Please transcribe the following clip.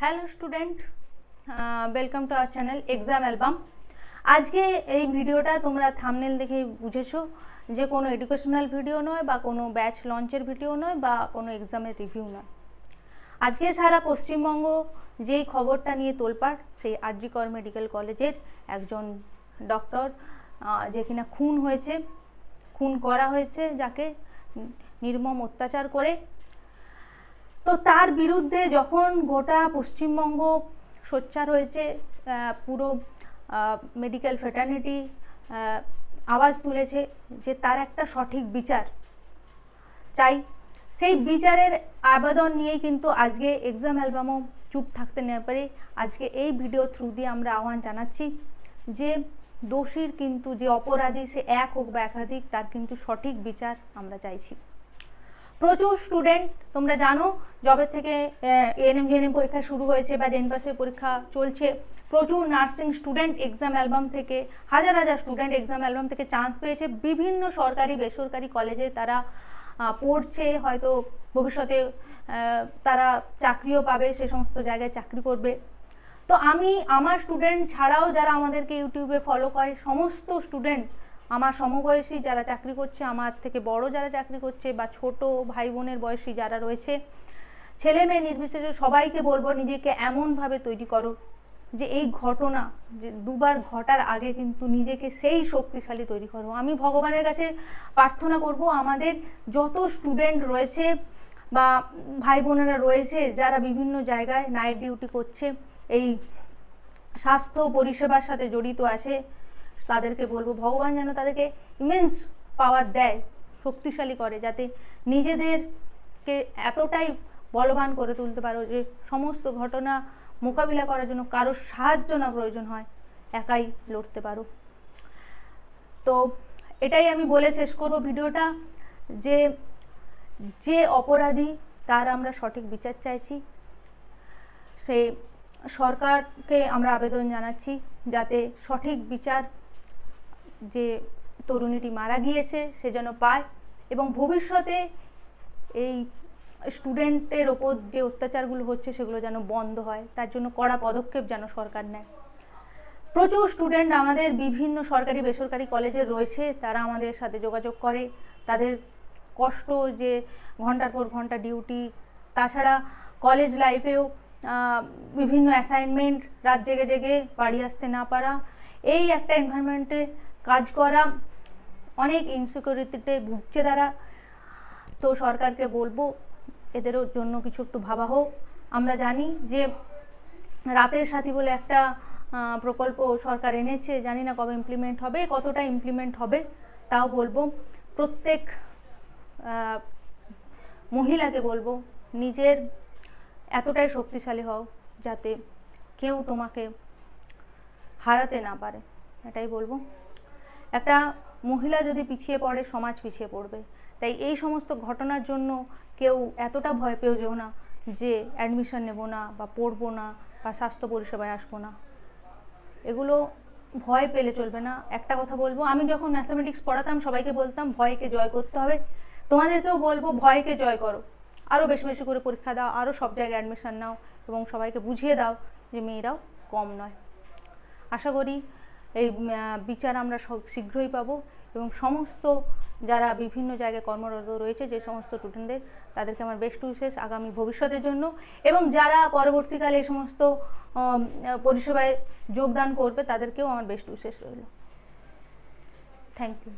Hello student, welcome to our channel exam album. আজকে এই ভিডিওটা তোমরা থাম্বনেল দেখে বুঝেছো যে কোনো এডুকেশনাল ভিডিও নয় বা কোনো ব্যাচ লঞ্চের ভিডিও নয় বা কোনো এক্সামের রিভিউ নয়। আজকে সারা পশ্চিমবঙ্গ যেই খবরটা নিয়ে তোলপাড়, সেই আর.জি. কর মেডিকেল কলেজের একজন ডক্টর যে কিনা খুন করা হয়েছে, যাকে নির্মম অত্যাচার করে। তো তার বিরুদ্ধে যখন গোটা পশ্চিমবঙ্গ সোচ্চার হয়েছে, পুরো মেডিকেল ফ্রেটার্নিটি আওয়াজ তুলেছে যে তার একটা সঠিক বিচার চাই, সেই বিচারের আবেদন নিয়েই কিন্তু আজকে এক্সাম অ্যালবামও চুপ থাকতে না পারে আজকে এই ভিডিও থ্রু দিয়ে আমরা আহ্বান জানাচ্ছি যে দোষীর কিন্তু, যে অপরাধী সে এক হোক বা একাধিক, তার কিন্তু সঠিক বিচার আমরা চাইছি। প্রচুর স্টুডেন্ট, তোমরা জানো জবের থেকে এএনএম জিএনএম পরীক্ষা শুরু হয়েছে বা জেএনপাসের পরীক্ষা চলছে, প্রচুর নার্সিং স্টুডেন্ট এক্সাম অ্যালবাম থেকে, হাজার হাজার স্টুডেন্ট এক্সাম অ্যালবাম থেকে চান্স পেয়েছে। বিভিন্ন সরকারি বেসরকারি কলেজে তারা পড়ছে, হয়তো ভবিষ্যতে তারা চাকরিও পাবে, সে সমস্ত জায়গায় চাকরি করবে। তো আমি আমার স্টুডেন্ট ছাড়াও যারা আমাদেরকে ইউটিউবে ফলো করে, সমস্ত স্টুডেন্ট, আমার সমবয়সী যারা চাকরি করছে, আমার থেকে বড় যারা চাকরি করছে, বা ছোট ভাই বোনের বয়সী যারা রয়েছে, ছেলে মেয়ে নির্বিশেষে সবাইকে বলবো নিজেকে এমনভাবে তৈরি করো যে এই ঘটনা যে দুবার ঘটার আগে কিন্তু নিজেকে সেই শক্তিশালী তৈরি করো। আমি ভগবানের কাছে প্রার্থনা করব আমাদের যত স্টুডেন্ট রয়েছে বা ভাই বোনেরা রয়েছে যারা বিভিন্ন জায়গায় নাইট ডিউটি করছে, এই স্বাস্থ্য পরিষেবার সাথে জড়িত আছে, তাদেরকে বলবো ভগবান যেন তাদেরকে ইমেন্স পাওয়ার দেয়, শক্তিশালী করে, যাতে নিজেদেরকে এতটাই বলবান করে তুলতে পারো যে সমস্ত ঘটনা মোকাবিলা করার জন্য কারোর সাহায্য না প্রয়োজন হয়, একাই লড়তে পারো। তো এটাই আমি বলে শেষ করব ভিডিওটা, যে যে অপরাধী তার আমরা সঠিক বিচার চাইছি। সেই সরকারকে আমরা আবেদন জানাচ্ছি যাতে সঠিক বিচার যে তরুণীটি মারা গিয়েছে সে যেন পায়, এবং ভবিষ্যতে এই স্টুডেন্টের ওপর যে অত্যাচারগুলো হচ্ছে সেগুলো যেন বন্ধ হয়, তার জন্য কড়া পদক্ষেপ যেন সরকার নেয়। প্রচুর স্টুডেন্ট আমাদের বিভিন্ন সরকারি বেসরকারি কলেজে রয়েছে, তারা আমাদের সাথে যোগাযোগ করে, তাদের কষ্ট যে ঘন্টার পর ঘন্টা ডিউটি, তাছাড়া কলেজ লাইফেও বিভিন্ন অ্যাসাইনমেন্ট, রাত জেগে জেগে বাড়ি আসতে না পারা, এই একটা এনভায়রনমেন্টে কাজ করা, অনেক ইনসিকিউরিটিতে ভুগছে তারা। তো সরকারকে বলবো এদেরও জন্য কিছু একটু ভাবা হোক। আমরা জানি যে রাতের সাথী বলে একটা প্রকল্প সরকার এনেছে, জানি না কবে ইমপ্লিমেন্ট হবে, কতটা ইমপ্লিমেন্ট হবে তাও বলবো। প্রত্যেক মহিলাকে বলবো নিজের এতটাই শক্তিশালী হও যাতে কেউ তোমাকে হারাতে না পারে, এটাই বলবো। একটা মহিলা যদি পিছিয়ে পড়ে, সমাজ পিছিয়ে পড়বে। তাই এই সমস্ত ঘটনার জন্য কেউ এতটা ভয় পেও যেও না যে অ্যাডমিশন নেব না বা পড়বো না বা স্বাস্থ্য পরিষেবায় আসবো না, এগুলো ভয় পেলে চলবে না। একটা কথা বলবো, আমি যখন ম্যাথামেটিক্স পড়াতাম সবাইকে বলতাম ভয়কে জয় করতে হবে, তোমাদেরকেও বলবো ভয়কে জয় করো, আরও বেশি বেশি করে পরীক্ষা দাও, আরও সব জায়গায় অ্যাডমিশন নাও, এবং সবাইকে বুঝিয়ে দাও যে মেয়েরাও কম নয়। আশা করি এই বিচার আমরা শীঘ্রই পাবো, এবং সমস্ত যারা বিভিন্ন জায়গায় কর্মরত রয়েছে যে সমস্ত স্টুডেন্টদের, তাদেরকে আমার বেস্ট উইশেস আগামী ভবিষ্যতের জন্য, এবং যারা পরবর্তীকালে এই সমস্ত পরিষেবায় যোগদান করবে তাদেরকেও আমার বেস্ট উইশেস রইল। Thank you.